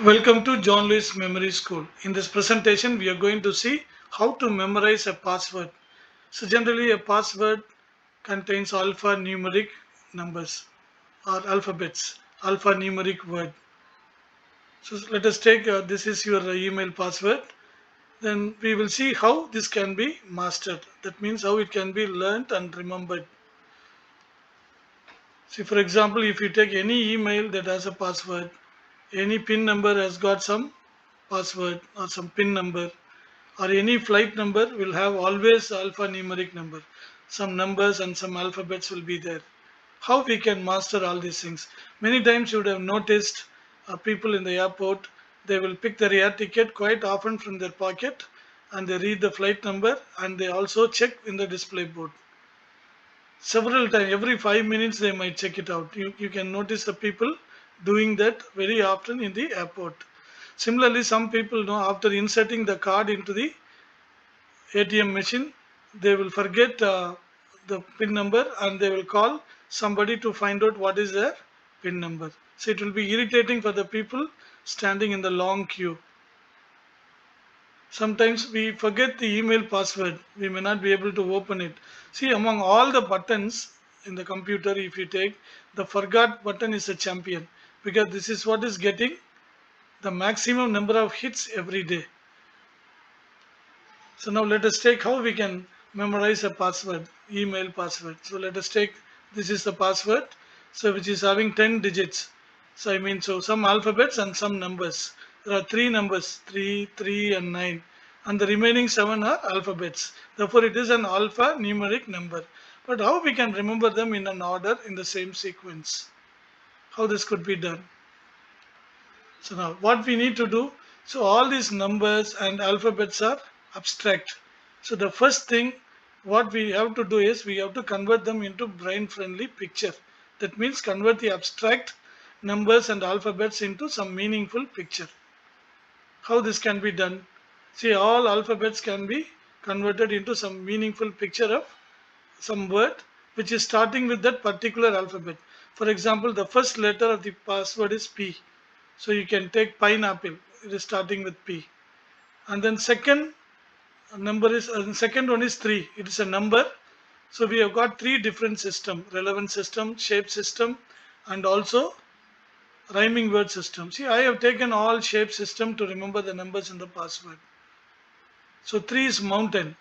Welcome to John Lewis Memory School. In this presentation, we are going to see how to memorize a password. So, generally, a password contains alphanumeric numbers or alphabets, alphanumeric word. So, let us take this is your email password. Then we will see how this can be mastered. That means how it can be learned and remembered. See, for example, if you take any email that has a password, any PIN number has got some password or some PIN number, or any flight number will have always alphanumeric number. Some numbers and some alphabets will be there. How we can master all these things? Many times you would have noticed people in the airport, they will pick their air ticket quite often from their pocket and they read the flight number and they also check in the display board. Several times, every 5 minutes they might check it out. You can notice the people doing that very often in the airport. Similarly, some people know after inserting the card into the ATM machine, they will forget the PIN number and they will call somebody to find out what is their PIN number. So it will be irritating for the people standing in the long queue. Sometimes we forget the email password. We may not be able to open it. See, among all the buttons in the computer, if you take the forgot button is a champion because this is what is getting the maximum number of hits every day. So now let us take how we can memorize a password, email password. So let us take this is the password, so which is having 10 digits. So I mean so some alphabets and some numbers. There are three numbers, 3, 3 and 9 and the remaining 7 are alphabets. Therefore it is an alphanumeric number. But how we can remember them in an order in the same sequence? How this could be done? So now what we need to do, so all these numbers and alphabets are abstract. So the first thing what we have to do is we have to convert them into brain friendly picture. That means convert the abstract numbers and alphabets into some meaningful picture. How this can be done? See, all alphabets can be converted into some meaningful picture of some word which is starting with that particular alphabet. For example, the first letter of the password is P. So you can take pineapple. It is starting with P. And then second one is 3. It is a number. So we have got three different system: relevant system, shape system, and also rhyming word system. See, I have taken all shape system to remember the numbers in the password. So 3 is mountain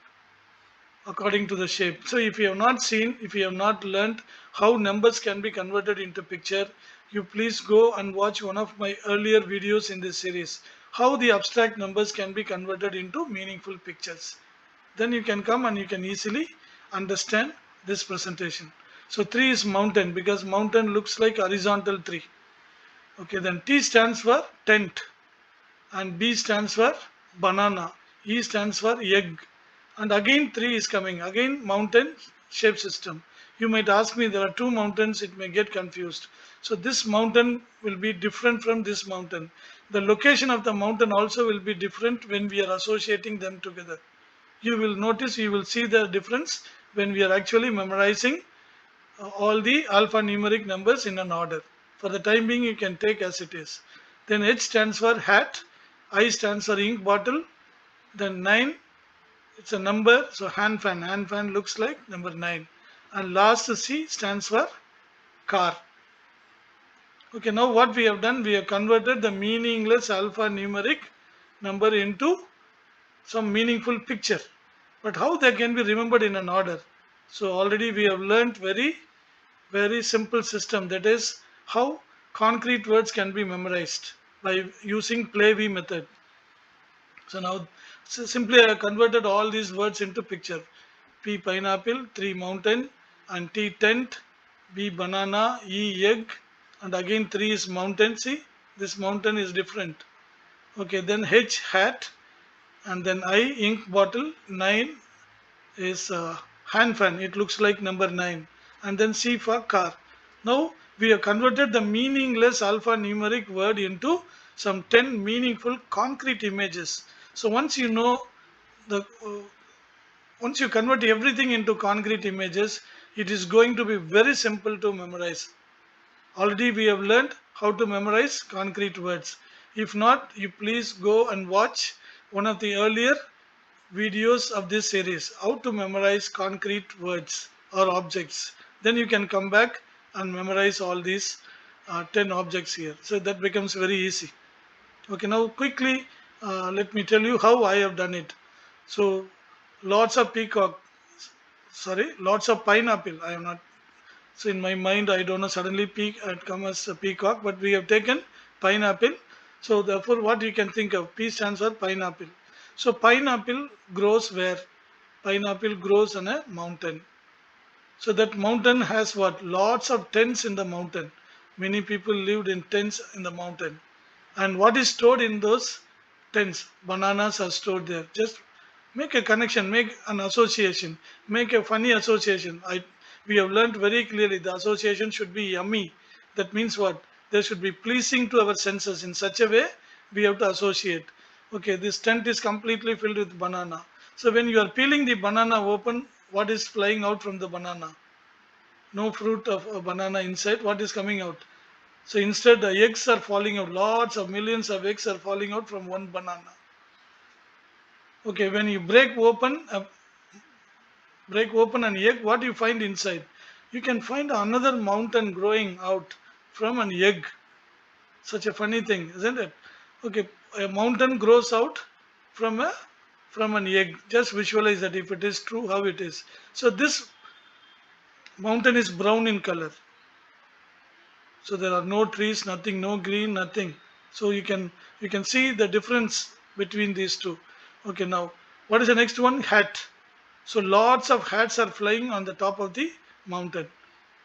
according to the shape. So if you have not seen, if you have not learned how numbers can be converted into picture, you please go and watch one of my earlier videos in this series, how the abstract numbers can be converted into meaningful pictures. Then you can come and you can easily understand this presentation. So 3 is mountain because mountain looks like horizontal tree. Okay, then T stands for tent and B stands for banana, E stands for egg, and again 3 is coming, again mountain shape system. You might ask me, there are two mountains, it may get confused. So this mountain will be different from this mountain. The location of the mountain also will be different when we are associating them together. You will notice, you will see the difference when we are actually memorizing all the alphanumeric numbers in an order. For the time being, you can take as it is. Then H stands for hat, I stands for ink bottle, then 9, it's a number, so hand fan. Hand fan looks like number 9. And last C stands for car. Okay, now what we have done, we have converted the meaningless alphanumeric number into some meaningful picture. But how they can be remembered in an order? So already we have learnt very simple system, that is how concrete words can be memorized by using play-V method. So now simply I have converted all these words into picture. P pineapple, 3 mountain, and T tent, B banana, E egg, and again 3 is mountain. See, this mountain is different. Okay, then H hat, and then I ink bottle, 9 is hand fan. It looks like number 9, and then C for car. Now we have converted the meaningless alphanumeric word into some 10 meaningful concrete images. So the once you convert everything into concrete images, it is going to be very simple to memorize. Already we have learned how to memorize concrete words. If not, you please go and watch one of the earlier videos of this series, how to memorize concrete words or objects. Then you can come back and memorize all these 10 objects here. So that becomes very easy. Okay, now quickly let me tell you how I have done it. So lots of lots of pineapple. I am not, so in my mind I don't know, suddenly it comes as a peacock, but we have taken pineapple. So therefore what you can think of, P stands for pineapple. So pineapple grows where? Pineapple grows on a mountain. So that mountain has what? Lots of tents in the mountain. Many people lived in tents in the mountain. And what is stored in those tents? Bananas are stored there. Just make a connection, make an association, make a funny association. We have learned very clearly the association should be yummy. That means what? They should be pleasing to our senses. In such a way, we have to associate. Okay, this tent is completely filled with banana. So when you are peeling the banana open, what is flying out from the banana? No fruit of a banana inside. What is coming out? So instead, the eggs are falling out. Lots of millions of eggs are falling out from one banana. Okay, when you break open an egg, what do you find inside? You can find another mountain growing out from an egg. Such a funny thing, isn't it? Okay, a mountain grows out from a from an egg. Just visualize that if it is true, how it is. So this mountain is brown in color. So there are no trees, nothing, no green, nothing. So you can see the difference between these two. Okay, now what is the next one? Hat. So lots of hats are flying on the top of the mountain.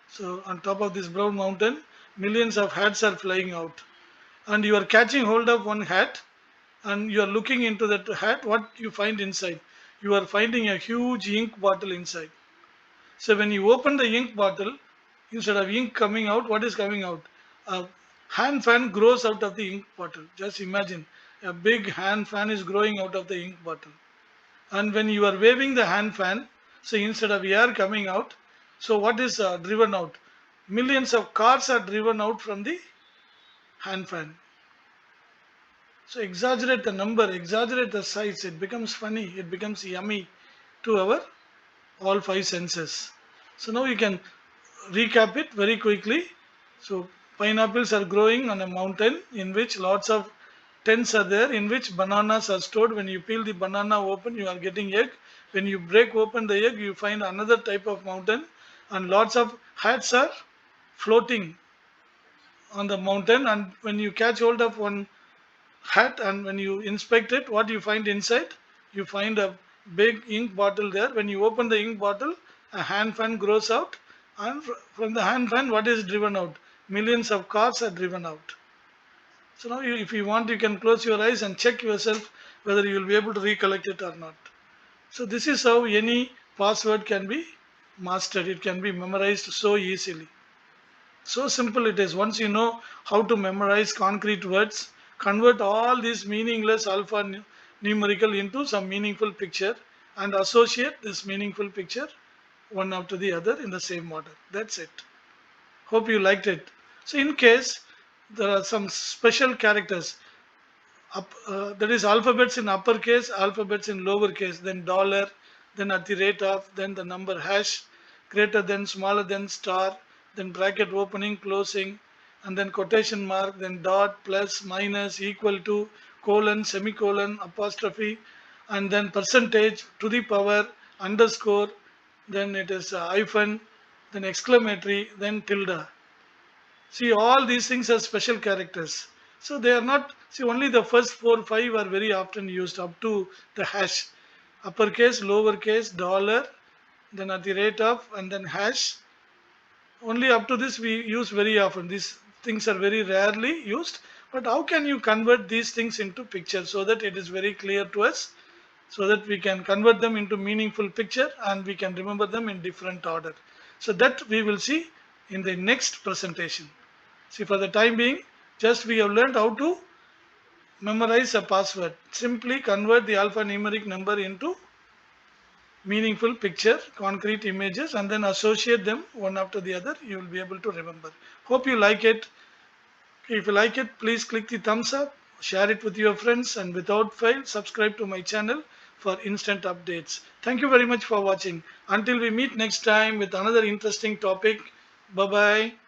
So on top of this brown mountain, millions of hats are flying out. And you are catching hold of one hat and you are looking into that hat. What you find inside? You are finding a huge ink bottle inside. So when you open the ink bottle, instead of ink coming out, what is coming out? A hand fan grows out of the ink bottle. Just imagine a big hand fan is growing out of the ink bottle. And when you are waving the hand fan, so instead of air coming out, so what is driven out? Millions of cars are driven out from the hand fan. So exaggerate the number, exaggerate the size, it becomes funny, it becomes yummy to our all five senses. So now you can recap it very quickly. So pineapples are growing on a mountain in which lots of tents are there, in which bananas are stored. When you peel the banana open, you are getting egg. When you break open the egg, you find another type of mountain, and lots of hats are floating on the mountain. And when you catch hold of one hat and when you inspect it, what you find inside? You find a big ink bottle there. When you open the ink bottle, a hand fan grows out, and from the hand fan, what is driven out? Millions of cars are driven out. So now if you want, you can close your eyes and check yourself whether you will be able to recollect it or not. So this is how any password can be mastered. It can be memorized so easily. So simple it is. Once you know how to memorize concrete words, convert all these meaningless numerical into some meaningful picture and associate this meaningful picture one after the other in the same order. That's it. Hope you liked it. So in case there are some special characters, that is alphabets in uppercase, alphabets in lowercase, then dollar, then at the rate of, then the number hash, greater than, smaller than, star, then bracket opening, closing, and then quotation mark, then dot, plus, minus, equal to, colon, semicolon, apostrophe, and then percentage, to the power, underscore, then it is hyphen, then exclamatory, then tilde. See, all these things are special characters. So they are not, see, only the first 4 5 are very often used up to the hash. Uppercase, lowercase, dollar, then at the rate of, and then hash. Only up to this we use very often. These things are very rarely used. But how can you convert these things into picture so that it is very clear to us, so that we can convert them into meaningful picture and we can remember them in different order. So that we will see in the next presentation. See, for the time being, just we have learned how to memorize a password. Simply convert the alphanumeric number into meaningful picture, concrete images, and then associate them one after the other. You will be able to remember. Hope you like it. If you like it, please click the thumbs up share it with your friends, and without fail, subscribe to my channel for instant updates. Thank you very much for watching. Until we meet next time with another interesting topic, bye bye.